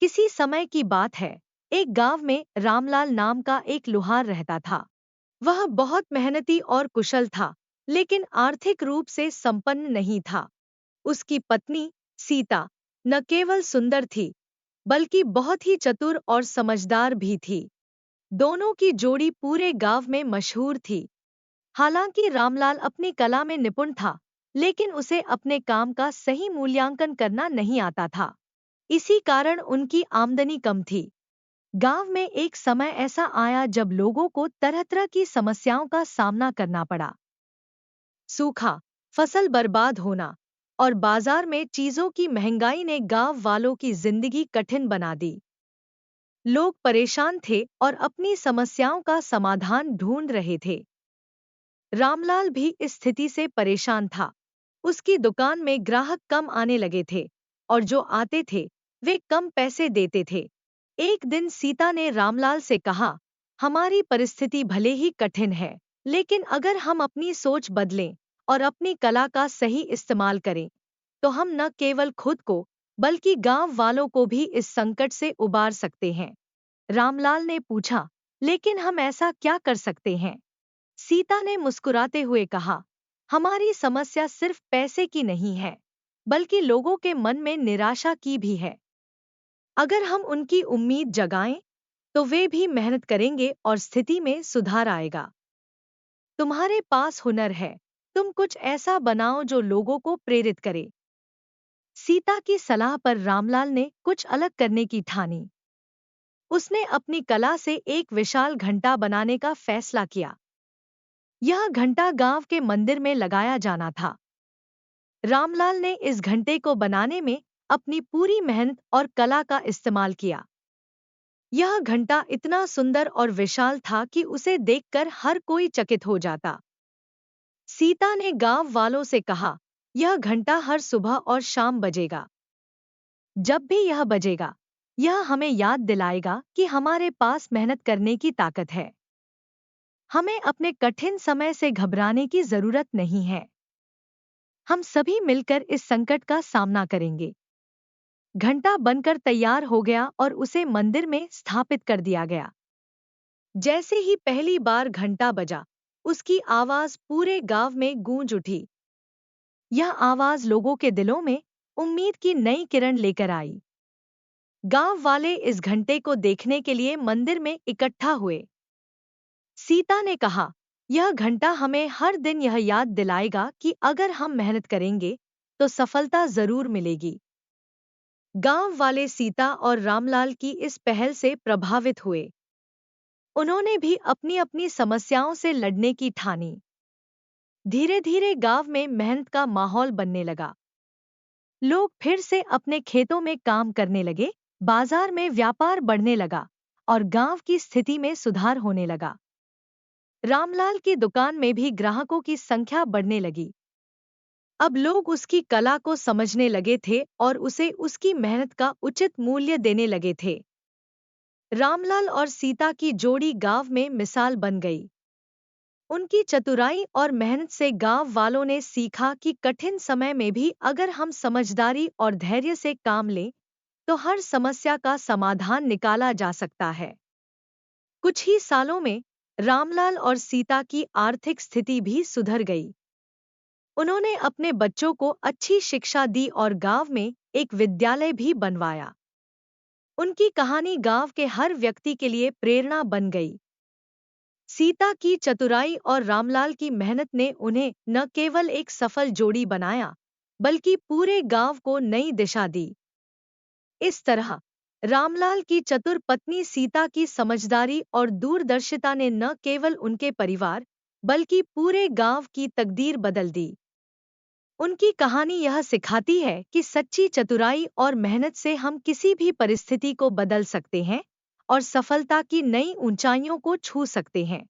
किसी समय की बात है, एक गांव में रामलाल नाम का एक लोहार रहता था। वह बहुत मेहनती और कुशल था, लेकिन आर्थिक रूप से संपन्न नहीं था। उसकी पत्नी सीता न केवल सुंदर थी, बल्कि बहुत ही चतुर और समझदार भी थी। दोनों की जोड़ी पूरे गांव में मशहूर थी। हालांकि रामलाल अपनी कला में निपुण था, लेकिन उसे अपने काम का सही मूल्यांकन करना नहीं आता था। इसी कारण उनकी आमदनी कम थी। गांव में एक समय ऐसा आया जब लोगों को तरह-तरह की समस्याओं का सामना करना पड़ा। सूखा, फसल बर्बाद होना और बाजार में चीजों की महंगाई ने गांव वालों की जिंदगी कठिन बना दी। लोग परेशान थे और अपनी समस्याओं का समाधान ढूंढ रहे थे। रामलाल भी इस स्थिति से परेशान था। उसकी दुकान में ग्राहक कम आने लगे थे और जो आते थे वे कम पैसे देते थे। एक दिन सीता ने रामलाल से कहा, हमारी परिस्थिति भले ही कठिन है, लेकिन अगर हम अपनी सोच बदलें और अपनी कला का सही इस्तेमाल करें, तो हम न केवल खुद को बल्कि गांव वालों को भी इस संकट से उबार सकते हैं। रामलाल ने पूछा, लेकिन हम ऐसा क्या कर सकते हैं? सीता ने मुस्कुराते हुए कहा, हमारी समस्या सिर्फ पैसे की नहीं है, बल्कि लोगों के मन में निराशा की भी है। अगर हम उनकी उम्मीद जगाएं, तो वे भी मेहनत करेंगे और स्थिति में सुधार आएगा। तुम्हारे पास हुनर है, तुम कुछ ऐसा बनाओ जो लोगों को प्रेरित करे। सीता की सलाह पर रामलाल ने कुछ अलग करने की ठानी। उसने अपनी कला से एक विशाल घंटा बनाने का फैसला किया। यह घंटा गांव के मंदिर में लगाया जाना था। रामलाल ने इस घंटे को बनाने में अपनी पूरी मेहनत और कला का इस्तेमाल किया। यह घंटा इतना सुंदर और विशाल था कि उसे देखकर हर कोई चकित हो जाता। सीता ने गांव वालों से कहा, यह घंटा हर सुबह और शाम बजेगा। जब भी यह बजेगा, यह हमें याद दिलाएगा कि हमारे पास मेहनत करने की ताकत है। हमें अपने कठिन समय से घबराने की जरूरत नहीं है। हम सभी मिलकर इस संकट का सामना करेंगे। घंटा बनकर तैयार हो गया और उसे मंदिर में स्थापित कर दिया गया। जैसे ही पहली बार घंटा बजा, उसकी आवाज पूरे गांव में गूंज उठी। यह आवाज लोगों के दिलों में उम्मीद की नई किरण लेकर आई। गांव वाले इस घंटे को देखने के लिए मंदिर में इकट्ठा हुए। सीता ने कहा, यह घंटा हमें हर दिन यह याद दिलाएगा कि अगर हम मेहनत करेंगे, तो सफलता जरूर मिलेगी। गांव वाले सीता और रामलाल की इस पहल से प्रभावित हुए। उन्होंने भी अपनी अपनी समस्याओं से लड़ने की ठानी। धीरे धीरे गांव में मेहनत का माहौल बनने लगा। लोग फिर से अपने खेतों में काम करने लगे, बाजार में व्यापार बढ़ने लगा और गांव की स्थिति में सुधार होने लगा। रामलाल की दुकान में भी ग्राहकों की संख्या बढ़ने लगी। अब लोग उसकी कला को समझने लगे थे और उसे उसकी मेहनत का उचित मूल्य देने लगे थे। रामलाल और सीता की जोड़ी गांव में मिसाल बन गई। उनकी चतुराई और मेहनत से गांव वालों ने सीखा कि कठिन समय में भी अगर हम समझदारी और धैर्य से काम लें, तो हर समस्या का समाधान निकाला जा सकता है। कुछ ही सालों में रामलाल और सीता की आर्थिक स्थिति भी सुधर गई। उन्होंने अपने बच्चों को अच्छी शिक्षा दी और गांव में एक विद्यालय भी बनवाया। उनकी कहानी गांव के हर व्यक्ति के लिए प्रेरणा बन गई। सीता की चतुराई और रामलाल की मेहनत ने उन्हें न केवल एक सफल जोड़ी बनाया, बल्कि पूरे गांव को नई दिशा दी। इस तरह रामलाल की चतुर पत्नी सीता की समझदारी और दूरदर्शिता ने न केवल उनके परिवार, बल्कि पूरे गांव की तकदीर बदल दी। उनकी कहानी यह सिखाती है कि सच्ची चतुराई और मेहनत से हम किसी भी परिस्थिति को बदल सकते हैं और सफलता की नई ऊंचाइयों को छू सकते हैं।